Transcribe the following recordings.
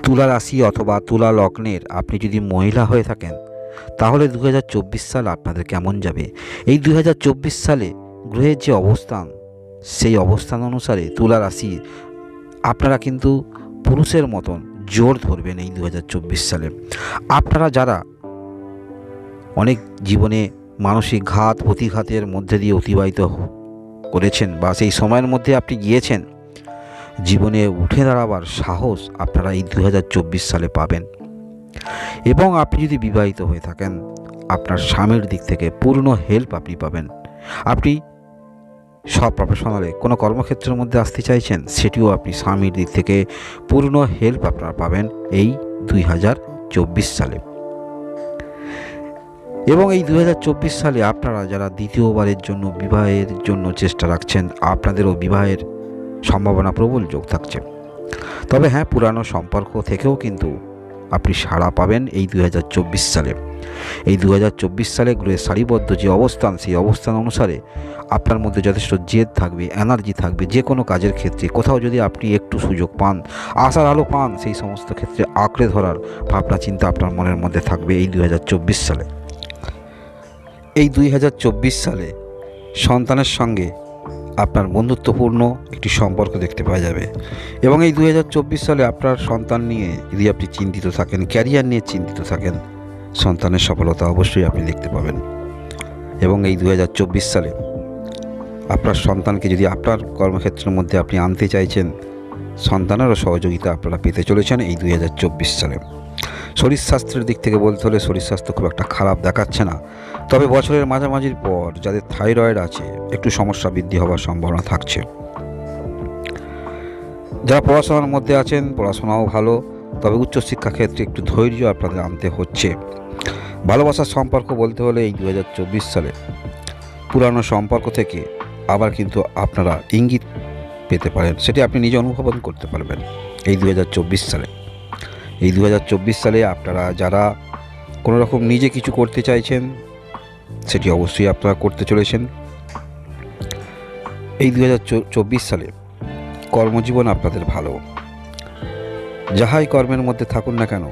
তুলা রাশি অথবা তুলা লগ্নের আপনি যদি মহিলা হয়ে থাকেন তাহলে 2024 সাল আপনাদের কেমন যাবে। এই 2024 সালে গ্রহের যে অবস্থান, সেই অবস্থান অনুসারে তুলা রাশি আপনারা কিন্তু পুরুষের মতন জোর ধরবেন। এই 2024 সালে আপনারা যারা অনেক জীবনে মানসিক ঘাত প্রতিঘাতের মধ্যে দিয়ে অতিবাহিত করেছেন বা সেই সময়ের মধ্যে আপনি গিয়েছেন, জীবনে উঠে দাঁড়াবার সাহস আপনারা এই 2024 সালে পাবেন। এবং আপনি যদি বিবাহিত হয়ে থাকেন, আপনার স্বামীর দিক থেকে পূর্ণ হেল্প আপনি পাবেন। আপনি সব প্রফেশনালে কোনো কর্মক্ষেত্রের মধ্যে আসতে চাইছেন, সেটিও আপনি স্বামীর দিক থেকে পূর্ণ হেল্প আপনারা পাবেন এই 2024 সালে। এবং এই 2024 সালে আপনারা যারা দ্বিতীয়বারের জন্য বিবাহের জন্য চেষ্টা রাখছেন, আপনাদেরও বিবাহের সম্ভাবনা প্রবল যোগ থাকছে। তবে হ্যাঁ, পুরানো সম্পর্ক থেকেও কিন্তু আপনি সাড়া পাবেন এই 2024 সালে। এই 2024 সালে গ্রহের সারিবদ্ধ যে অবস্থান, সেই অবস্থান অনুসারে আপনার মধ্যে যথেষ্ট জেদ থাকবে, এনার্জি থাকবে। যে কোনো কাজের ক্ষেত্রে কোথাও যদি আপনি একটু সুযোগ পান, আশার আলো পান, সেই সমস্ত ক্ষেত্রে আঁকড়ে ধরার ভাবনা চিন্তা আপনার মনের মধ্যে থাকবে এই 2024 সালে। এই 2024 সালে সন্তানের সঙ্গে আপনার বন্ধুত্বপূর্ণ একটি সম্পর্ক দেখতে পাওয়া যাবে। এবং এই 2024 সালে আপনার সন্তান নিয়ে যদি আপনি চিন্তিত থাকেন, ক্যারিয়ার নিয়ে চিন্তিত থাকেন, সন্তানের সফলতা অবশ্যই আপনি দেখতে পাবেন। এবং এই 2024 সালে আপনার সন্তানকে যদি আপনার কর্মক্ষেত্রের মধ্যে আপনি আনতে চাইছেন, সন্তানেরও সহযোগিতা আপনারা পেতে চলেছেন এই 2024 সালে। শরীর স্বাস্থ্যের দিক থেকে বলতে হলে শরীর স্বাস্থ্য খুব একটা খারাপ দেখাচ্ছে না। তবে বছরের মাঝামাঝির পর যাদের থাইরয়েড আছে, একটু সমস্যা বৃদ্ধি হওয়ার সম্ভাবনা থাকছে। যারা পড়াশোনার মধ্যে আছেন, পড়াশোনাও ভালো, তবে উচ্চশিক্ষা ক্ষেত্রে একটু ধৈর্য আপনাদের আনতে হচ্ছে। ভালোবাসার সম্পর্ক বলতে হলে এই 2024 সালে পুরানো সম্পর্ক থেকে আবার কিন্তু আপনারা ইঙ্গিত পেতে পারেন, সেটি আপনি নিজে অনুভব করতে পারবেন এই 2024 সালে। এই 2024 সালে আপনারা যারা কোনো রকম নিজে কিছু করতে চাইছেন, সেটি অবশ্যই আপনারা করতে চলেছেন। এই 2024 সালে কর্মজীবন আপনাদের ভালো। যাহাই কর্মের মধ্যে থাকুন না কেন,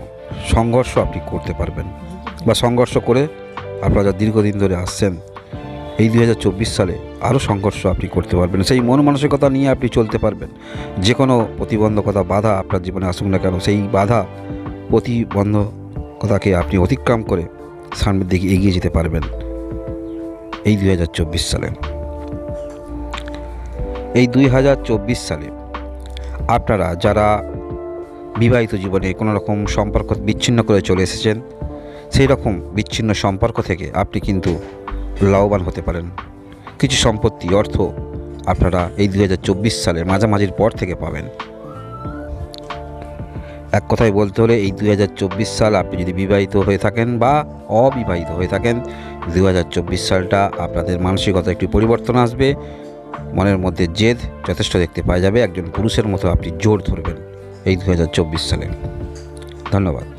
সংঘর্ষ আপনি করতে পারবেন, বা সংঘর্ষ করে আপনারা দীর্ঘদিন ধরে আসছেন, এই 2024 সালে আরও সংঘর্ষ আপনি করতে পারবেন। সেই মন মানসিকতা নিয়ে আপনি চলতে পারবেন। যে কোনো প্রতিবন্ধকতা, বাধা আপনার জীবনে আসুক না কেন, সেই বাধা প্রতিবন্ধকতাকে আপনি অতিক্রম করে সামনের দিকে এগিয়ে যেতে পারবেন এই 2024 সালে। এই 2024 সালে আপনারা যারা বিবাহিত জীবনে কোনো রকম সম্পর্ক বিচ্ছিন্ন করে চলে এসেছেন, সেই রকম বিচ্ছিন্ন সম্পর্ক থেকে আপনি কিন্তু লাভবান হতে পারেন। কিছু সম্পত্তি, অর্থ আপনারা এই 2024 সালের মাঝামাঝির পর থেকে পাবেন। এক কথায় বলতে হলে এই 2024 সাল আপনি যদি বিবাহিত হয়ে থাকেন বা অবিবাহিত হয়ে থাকেন, 2024 সালটা আপনাদের মানসিকতা একটি পরিবর্তন আসবে। মনের মধ্যে জেদ যথেষ্ট দেখতে পাওয়া যাবে। একজন পুরুষের মতো আপনি জোর ধরবেন এই 2024 সালে। ধন্যবাদ।